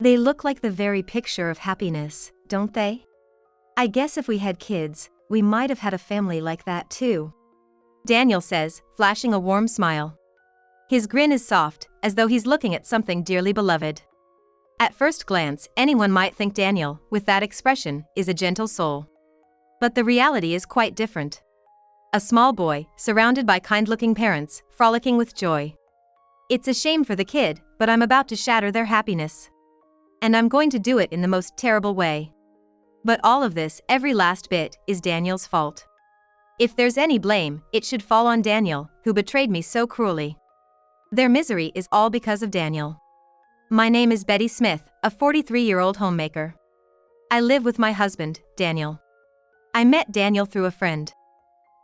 They look like the very picture of happiness, don't they? I guess if we had kids, we might have had a family like that too. Daniel says, flashing a warm smile. His grin is soft, as though he's looking at something dearly beloved. At first glance, anyone might think Daniel, with that expression, is a gentle soul. But the reality is quite different. A small boy, surrounded by kind-looking parents, frolicking with joy. It's a shame for the kid, but I'm about to shatter their happiness. And I'm going to do it in the most terrible way. But all of this, every last bit, is Daniel's fault. If there's any blame, it should fall on Daniel, who betrayed me so cruelly. Their misery is all because of Daniel. My name is Betty Smith, a 43-year-old homemaker. I live with my husband, Daniel. I met Daniel through a friend.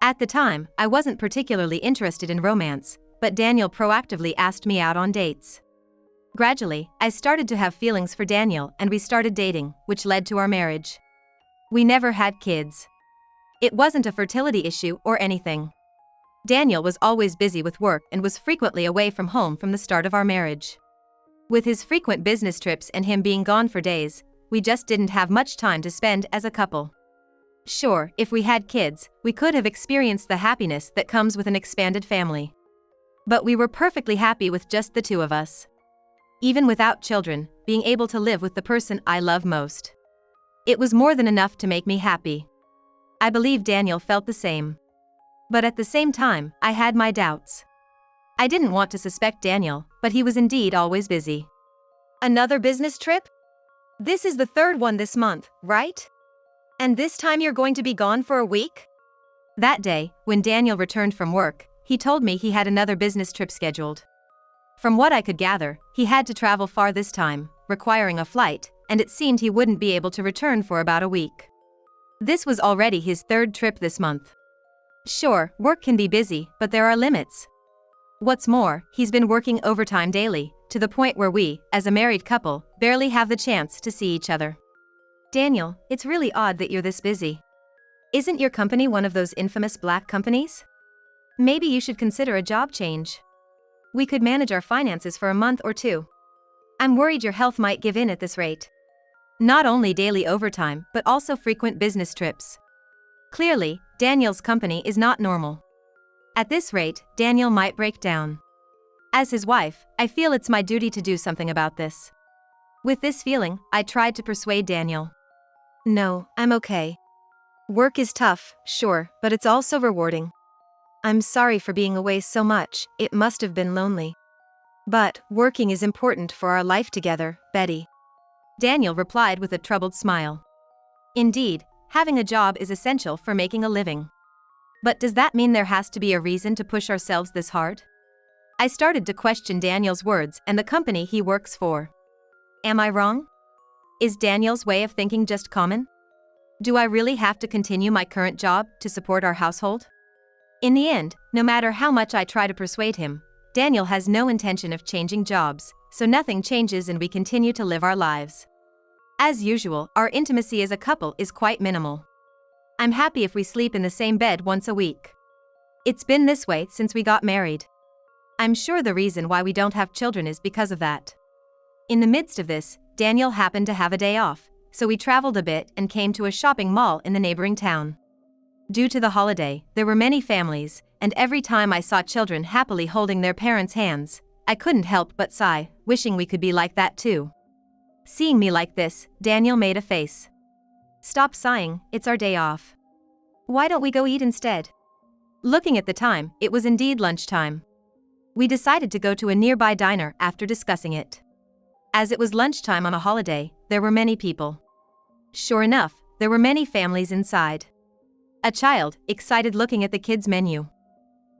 At the time, I wasn't particularly interested in romance, but Daniel proactively asked me out on dates. Gradually, I started to have feelings for Daniel and we started dating, which led to our marriage. We never had kids. It wasn't a fertility issue or anything. Daniel was always busy with work and was frequently away from home from the start of our marriage. With his frequent business trips and him being gone for days, we just didn't have much time to spend as a couple. Sure, if we had kids, we could have experienced the happiness that comes with an expanded family. But we were perfectly happy with just the two of us. Even without children, being able to live with the person I love most. It was more than enough to make me happy. I believe Daniel felt the same. But at the same time, I had my doubts. I didn't want to suspect Daniel, but he was indeed always busy. Another business trip? This is the third one this month, right? And this time you're going to be gone for a week? That day, when Daniel returned from work, he told me he had another business trip scheduled. From what I could gather, he had to travel far this time, requiring a flight, and it seemed he wouldn't be able to return for about a week. This was already his third trip this month. Sure, work can be busy, but there are limits. What's more, he's been working overtime daily, to the point where we, as a married couple, barely have the chance to see each other. Daniel, it's really odd that you're this busy. Isn't your company one of those infamous black companies? Maybe you should consider a job change. We could manage our finances for a month or two. I'm worried your health might give in at this rate. Not only daily overtime, but also frequent business trips. Clearly, Daniel's company is not normal. At this rate, Daniel might break down. As his wife, I feel it's my duty to do something about this. With this feeling, I tried to persuade Daniel. No, I'm okay. Work is tough, sure, but it's also rewarding. I'm sorry for being away so much, it must have been lonely. But, working is important for our life together, Betty. Daniel replied with a troubled smile. Indeed, having a job is essential for making a living. But does that mean there has to be a reason to push ourselves this hard? I started to question Daniel's words and the company he works for. Am I wrong? Is Daniel's way of thinking just common? Do I really have to continue my current job to support our household? In the end, no matter how much I try to persuade him, Daniel has no intention of changing jobs, so nothing changes and we continue to live our lives. As usual, our intimacy as a couple is quite minimal. I'm happy if we sleep in the same bed once a week. It's been this way since we got married. I'm sure the reason why we don't have children is because of that. In the midst of this, Daniel happened to have a day off, so we traveled a bit and came to a shopping mall in the neighboring town. Due to the holiday, there were many families, and every time I saw children happily holding their parents' hands, I couldn't help but sigh, wishing we could be like that too. Seeing me like this, Daniel made a face. Stop sighing, it's our day off. Why don't we go eat instead? Looking at the time, it was indeed lunchtime. We decided to go to a nearby diner after discussing it. As it was lunchtime on a holiday, there were many people. Sure enough, there were many families inside. A child, excited looking at the kids' menu.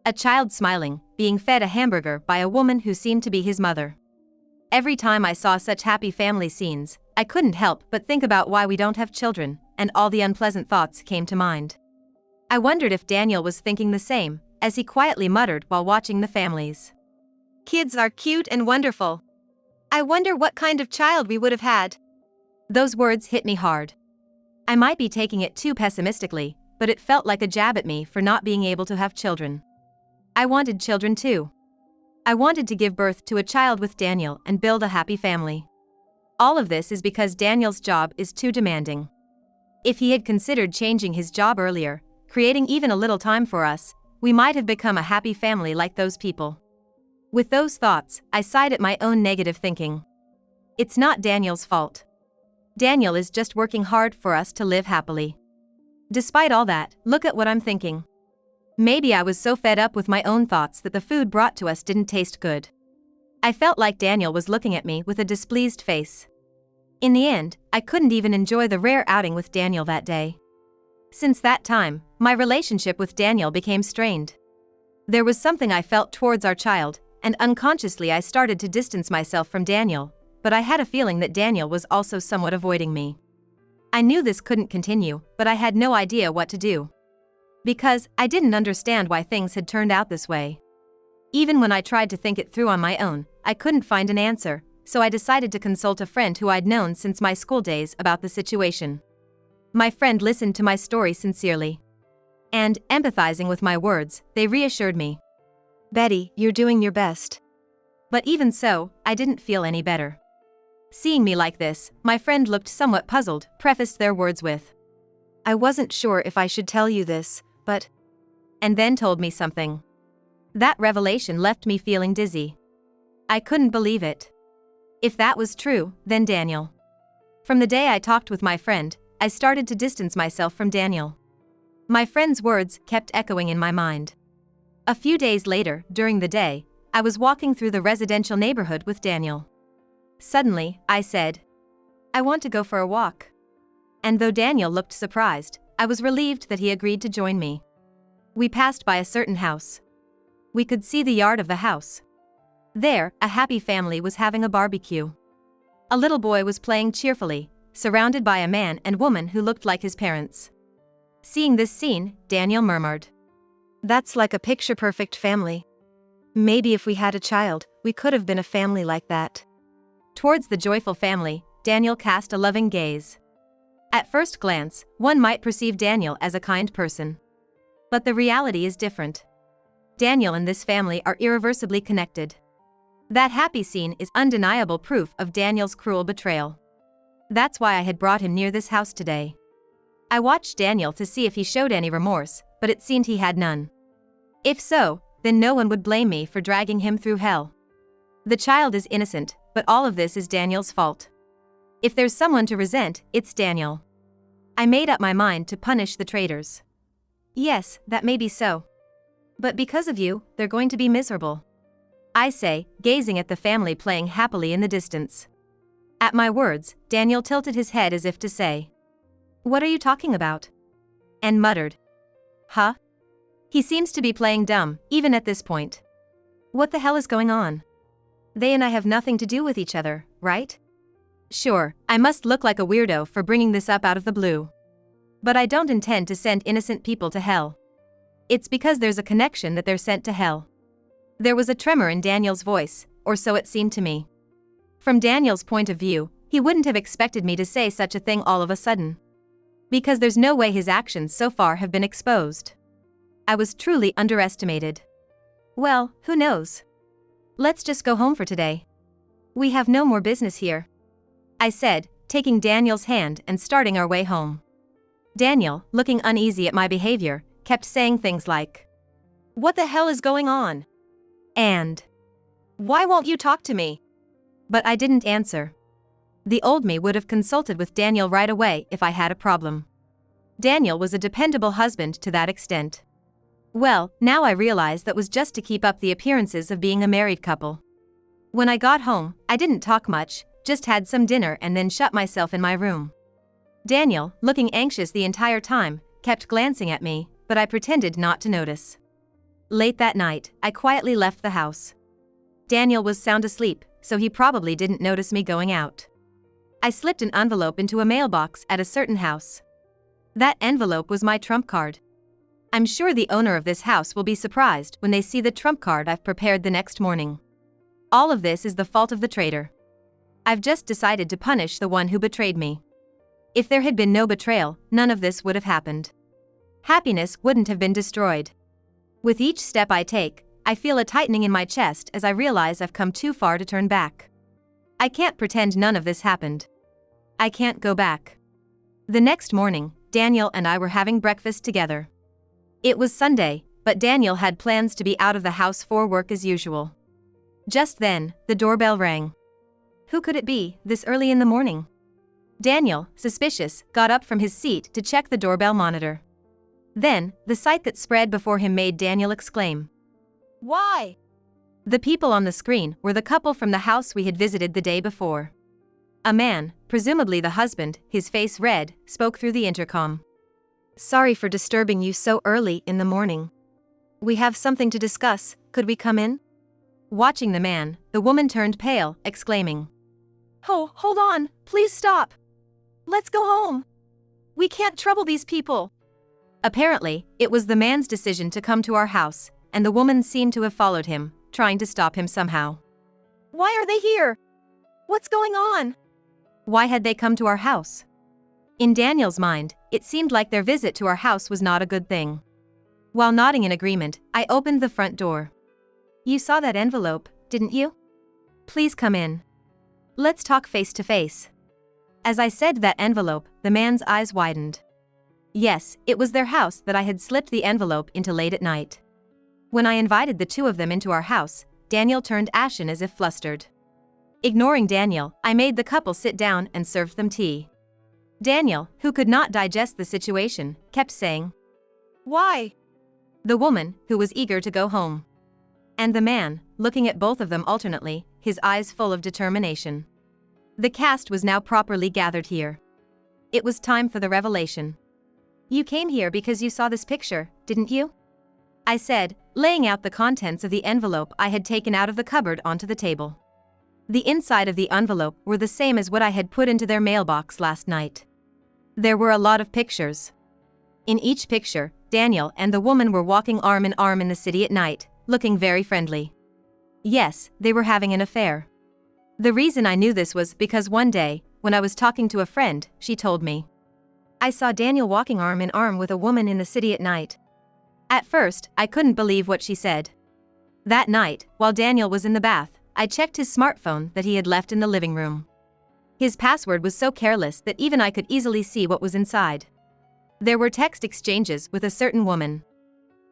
A child smiling, being fed a hamburger by a woman who seemed to be his mother. Every time I saw such happy family scenes, I couldn't help but think about why we don't have children, and all the unpleasant thoughts came to mind. I wondered if Daniel was thinking the same, as he quietly muttered while watching the families. Kids are cute and wonderful. I wonder what kind of child we would have had. Those words hit me hard. I might be taking it too pessimistically, but it felt like a jab at me for not being able to have children. I wanted children too. I wanted to give birth to a child with Daniel and build a happy family. All of this is because Daniel's job is too demanding. If he had considered changing his job earlier, creating even a little time for us, we might have become a happy family like those people. With those thoughts, I sighed at my own negative thinking. It's not Daniel's fault. Daniel is just working hard for us to live happily. Despite all that, look at what I'm thinking. Maybe I was so fed up with my own thoughts that the food brought to us didn't taste good. I felt like Daniel was looking at me with a displeased face. In the end, I couldn't even enjoy the rare outing with Daniel that day. Since that time, my relationship with Daniel became strained. There was something I felt towards our child, and unconsciously I started to distance myself from Daniel, but I had a feeling that Daniel was also somewhat avoiding me. I knew this couldn't continue, but I had no idea what to do. Because I didn't understand why things had turned out this way. Even when I tried to think it through on my own, I couldn't find an answer, so I decided to consult a friend who I'd known since my school days about the situation. My friend listened to my story sincerely. And, empathizing with my words, they reassured me. "Betty, you're doing your best." But even so, I didn't feel any better. Seeing me like this, my friend looked somewhat puzzled, prefaced their words with, "I wasn't sure if I should tell you this, but..." And then told me something. That revelation left me feeling dizzy. I couldn't believe it. If that was true, then Daniel. From the day I talked with my friend, I started to distance myself from Daniel. My friend's words kept echoing in my mind. A few days later, during the day, I was walking through the residential neighborhood with Daniel. Suddenly, I said, "I want to go for a walk." And though Daniel looked surprised, I was relieved that he agreed to join me. We passed by a certain house. We could see the yard of the house. There, a happy family was having a barbecue. A little boy was playing cheerfully, surrounded by a man and woman who looked like his parents. Seeing this scene, Daniel murmured, "That's like a picture-perfect family. Maybe if we had a child, we could have been a family like that." Towards the joyful family, Daniel cast a loving gaze. At first glance, one might perceive Daniel as a kind person. But the reality is different. Daniel and this family are irreversibly connected. That happy scene is undeniable proof of Daniel's cruel betrayal. That's why I had brought him near this house today. I watched Daniel to see if he showed any remorse, but it seemed he had none. If so, then no one would blame me for dragging him through hell. The child is innocent, but all of this is Daniel's fault. If there's someone to resent, it's Daniel. I made up my mind to punish the traitors. Yes, that may be so. But because of you, they're going to be miserable. I say, gazing at the family playing happily in the distance. At my words, Daniel tilted his head as if to say, "What are you talking about?" And muttered, "Huh?" He seems to be playing dumb, even at this point. What the hell is going on? They and I have nothing to do with each other, right? Sure, I must look like a weirdo for bringing this up out of the blue. But I don't intend to send innocent people to hell. It's because there's a connection that they're sent to hell. There was a tremor in Daniel's voice, or so it seemed to me. From Daniel's point of view, he wouldn't have expected me to say such a thing all of a sudden. Because there's no way his actions so far have been exposed. I was truly underestimated. Well, who knows? Let's just go home for today. We have no more business here," I said, taking Daniel's hand and starting our way home. Daniel, looking uneasy at my behavior, kept saying things like, "What the hell is going on?" And, "Why won't you talk to me?" But I didn't answer. The old me would have consulted with Daniel right away if I had a problem. Daniel was a dependable husband to that extent. Well, now I realize that was just to keep up the appearances of being a married couple. When I got home, I didn't talk much, just had some dinner and then shut myself in my room. Daniel, looking anxious the entire time, kept glancing at me, but I pretended not to notice. Late that night, I quietly left the house. Daniel was sound asleep, so he probably didn't notice me going out. I slipped an envelope into a mailbox at a certain house. That envelope was my trump card. I'm sure the owner of this house will be surprised when they see the trump card I've prepared the next morning. All of this is the fault of the traitor. I've just decided to punish the one who betrayed me. If there had been no betrayal, none of this would have happened. Happiness wouldn't have been destroyed. With each step I take, I feel a tightening in my chest as I realize I've come too far to turn back. I can't pretend none of this happened. I can't go back. The next morning, Daniel and I were having breakfast together. It was Sunday, but Daniel had plans to be out of the house for work as usual. Just then, the doorbell rang. Who could it be, this early in the morning? Daniel, suspicious, got up from his seat to check the doorbell monitor. Then, the sight that spread before him made Daniel exclaim. Why? The people on the screen were the couple from the house we had visited the day before. A man, presumably the husband, his face red, spoke through the intercom. Sorry for disturbing you so early in the morning. We have something to discuss, could we come in? Watching the man, the woman turned pale, exclaiming. Oh, hold on, please stop. Let's go home. We can't trouble these people. Apparently, it was the man's decision to come to our house, and the woman seemed to have followed him, trying to stop him somehow. Why are they here? What's going on? Why had they come to our house? In Daniel's mind, it seemed like their visit to our house was not a good thing. While nodding in agreement, I opened the front door. You saw that envelope, didn't you? Please come in. Let's talk face to face. As I said that envelope, the man's eyes widened. Yes, it was their house that I had slipped the envelope into late at night. When I invited the two of them into our house, Daniel turned ashen as if flustered. Ignoring Daniel, I made the couple sit down and served them tea. Daniel, who could not digest the situation, kept saying, Why? The woman, who was eager to go home. And the man, looking at both of them alternately, his eyes full of determination. The cast was now properly gathered here. It was time for the revelation. You came here because you saw this picture, didn't you? I said, laying out the contents of the envelope I had taken out of the cupboard onto the table. The inside of the envelope were the same as what I had put into their mailbox last night. There were a lot of pictures. In each picture, Daniel and the woman were walking arm in arm in the city at night, looking very friendly. Yes, they were having an affair. The reason I knew this was because one day, when I was talking to a friend, she told me. I saw Daniel walking arm in arm with a woman in the city at night. At first, I couldn't believe what she said. That night, while Daniel was in the bath, I checked his smartphone that he had left in the living room. His password was so careless that even I could easily see what was inside. There were text exchanges with a certain woman.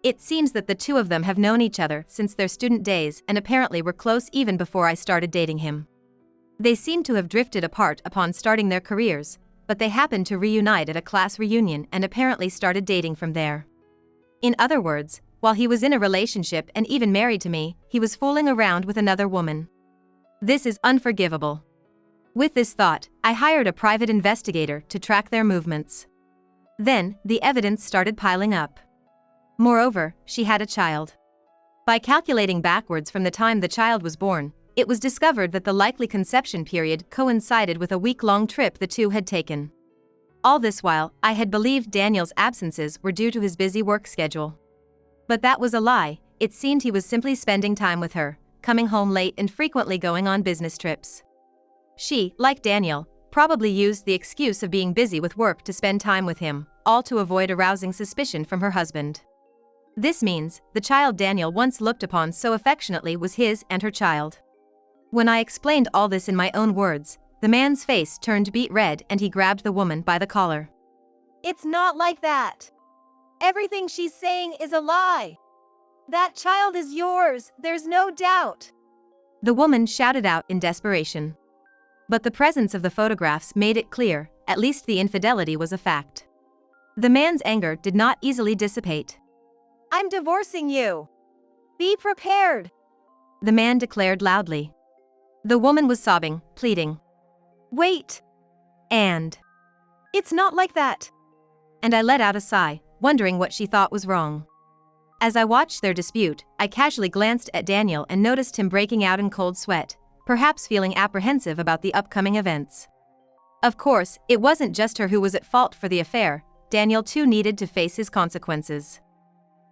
It seems that the two of them have known each other since their student days and apparently were close even before I started dating him. They seem to have drifted apart upon starting their careers, but they happened to reunite at a class reunion and apparently started dating from there. In other words, while he was in a relationship and even married to me, he was fooling around with another woman. This is unforgivable. With this thought, I hired a private investigator to track their movements. Then, the evidence started piling up. Moreover, she had a child. By calculating backwards from the time the child was born, it was discovered that the likely conception period coincided with a week-long trip the two had taken. All this while, I had believed Daniel's absences were due to his busy work schedule. But that was a lie. It seemed he was simply spending time with her, coming home late and frequently going on business trips. She, like Daniel, probably used the excuse of being busy with work to spend time with him, all to avoid arousing suspicion from her husband. This means, the child Daniel once looked upon so affectionately was his and her child. When I explained all this in my own words, the man's face turned beet red and he grabbed the woman by the collar. It's not like that. Everything she's saying is a lie. That child is yours, there's no doubt. The woman shouted out in desperation. But the presence of the photographs made it clear, at least the infidelity was a fact. The man's anger did not easily dissipate. I'm divorcing you. Be prepared. The man declared loudly. The woman was sobbing, pleading. Wait. And. It's not like that. And I let out a sigh, wondering what she thought was wrong. As I watched their dispute, I casually glanced at Daniel and noticed him breaking out in cold sweat, perhaps feeling apprehensive about the upcoming events. Of course, it wasn't just her who was at fault for the affair. Daniel too needed to face his consequences.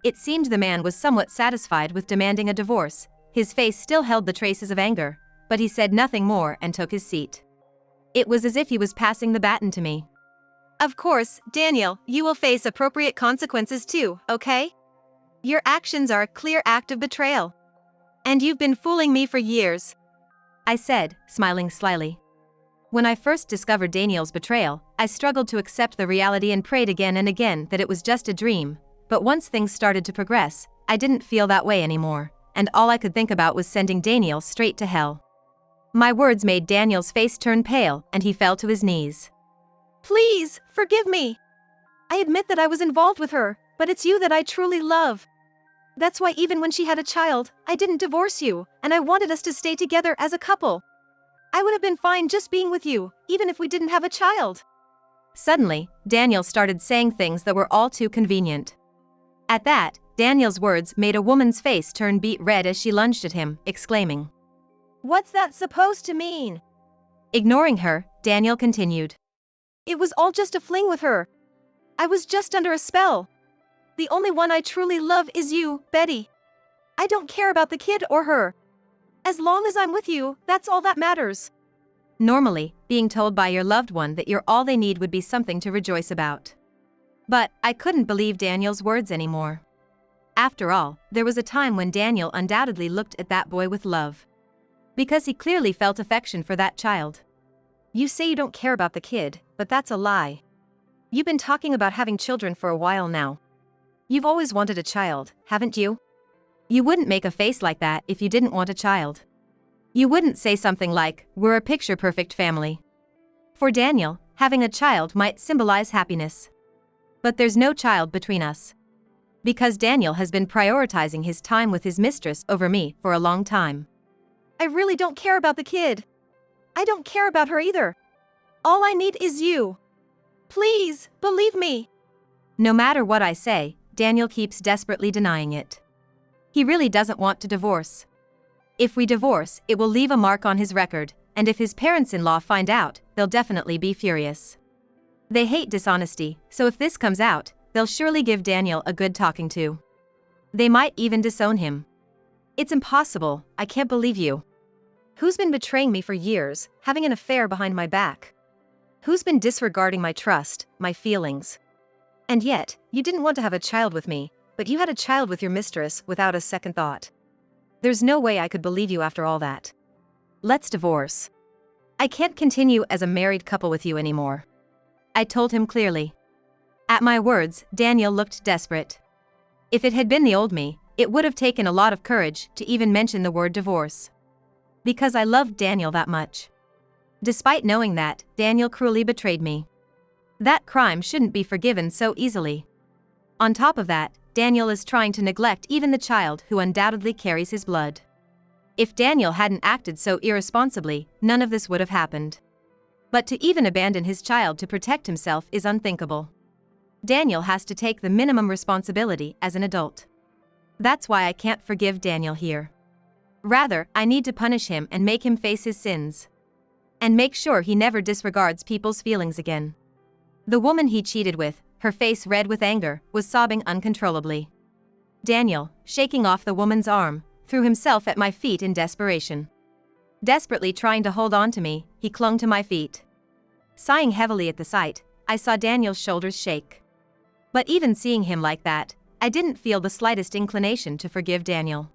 It seemed the man was somewhat satisfied with demanding a divorce. His face still held the traces of anger, but he said nothing more and took his seat. It was as if he was passing the baton to me. Of course, Daniel, you will face appropriate consequences too, okay? Your actions are a clear act of betrayal. And you've been fooling me for years. I said, smiling slyly. When I first discovered Daniel's betrayal, I struggled to accept the reality and prayed again and again that it was just a dream, but once things started to progress, I didn't feel that way anymore, and all I could think about was sending Daniel straight to hell. My words made Daniel's face turn pale, and he fell to his knees. Please, forgive me. I admit that I was involved with her, but it's you that I truly love. That's why even when she had a child, I didn't divorce you, and I wanted us to stay together as a couple. I would have been fine just being with you, even if we didn't have a child. Suddenly, Daniel started saying things that were all too convenient. At that, Daniel's words made a woman's face turn beet red as she lunged at him, exclaiming, What's that supposed to mean? Ignoring her, Daniel continued. It was all just a fling with her. I was just under a spell. The only one I truly love is you, Betty. I don't care about the kid or her. As long as I'm with you, that's all that matters. Normally, being told by your loved one that you're all they need would be something to rejoice about. But I couldn't believe Daniel's words anymore. After all, there was a time when Daniel undoubtedly looked at that boy with love. Because he clearly felt affection for that child. You say you don't care about the kid, but that's a lie. You've been talking about having children for a while now. You've always wanted a child, haven't you? You wouldn't make a face like that if you didn't want a child. You wouldn't say something like, we're a picture-perfect family. For Daniel, having a child might symbolize happiness. But there's no child between us. Because Daniel has been prioritizing his time with his mistress over me for a long time. I really don't care about the kid. I don't care about her either. All I need is you. Please, believe me. No matter what I say, Daniel keeps desperately denying it. He really doesn't want to divorce. If we divorce, it will leave a mark on his record, and if his parents-in-law find out, they'll definitely be furious. They hate dishonesty, so if this comes out, they'll surely give Daniel a good talking to. They might even disown him. It's impossible, I can't believe you. Who's been betraying me for years, having an affair behind my back? Who's been disregarding my trust, my feelings? And yet, you didn't want to have a child with me, but you had a child with your mistress without a second thought. There's no way I could believe you after all that. Let's divorce. I can't continue as a married couple with you anymore. I told him clearly. At my words, Daniel looked desperate. If it had been the old me, it would have taken a lot of courage to even mention the word divorce. Because I loved Daniel that much. Despite knowing that, Daniel cruelly betrayed me. That crime shouldn't be forgiven so easily. On top of that, Daniel is trying to neglect even the child who undoubtedly carries his blood. If Daniel hadn't acted so irresponsibly, none of this would have happened. But to even abandon his child to protect himself is unthinkable. Daniel has to take the minimum responsibility as an adult. That's why I can't forgive Daniel here. Rather, I need to punish him and make him face his sins. And make sure he never disregards people's feelings again. The woman he cheated with, her face red with anger, was sobbing uncontrollably. Daniel, shaking off the woman's arm, threw himself at my feet in desperation. Desperately trying to hold on to me, he clung to my feet. Sighing heavily at the sight, I saw Daniel's shoulders shake. But even seeing him like that, I didn't feel the slightest inclination to forgive Daniel.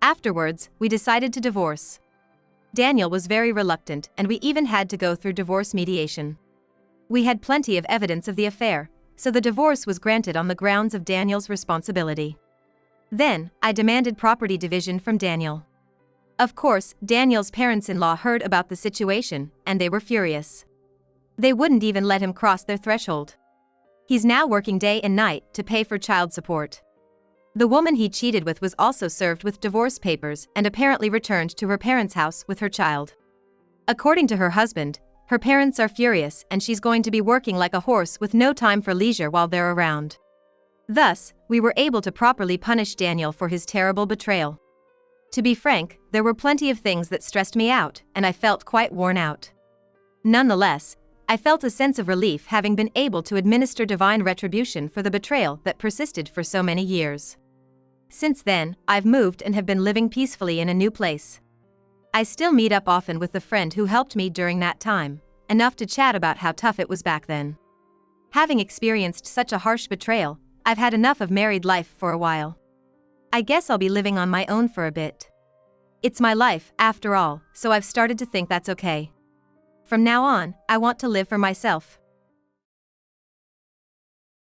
Afterwards, we decided to divorce. Daniel was very reluctant, and we even had to go through divorce mediation. We had plenty of evidence of the affair, so the divorce was granted on the grounds of Daniel's responsibility. Then, I demanded property division from Daniel. Of course, Daniel's parents-in-law heard about the situation, and they were furious. They wouldn't even let him cross their threshold. He's now working day and night to pay for child support. The woman he cheated with was also served with divorce papers and apparently returned to her parents' house with her child. According to her husband, her parents are furious and she's going to be working like a horse with no time for leisure while they're around. Thus, we were able to properly punish Daniel for his terrible betrayal. To be frank, there were plenty of things that stressed me out, and I felt quite worn out. Nonetheless, I felt a sense of relief having been able to administer divine retribution for the betrayal that persisted for so many years. Since then, I've moved and have been living peacefully in a new place. I still meet up often with the friend who helped me during that time, enough to chat about how tough it was back then. Having experienced such a harsh betrayal, I've had enough of married life for a while. I guess I'll be living on my own for a bit. It's my life, after all, so I've started to think that's okay. From now on, I want to live for myself.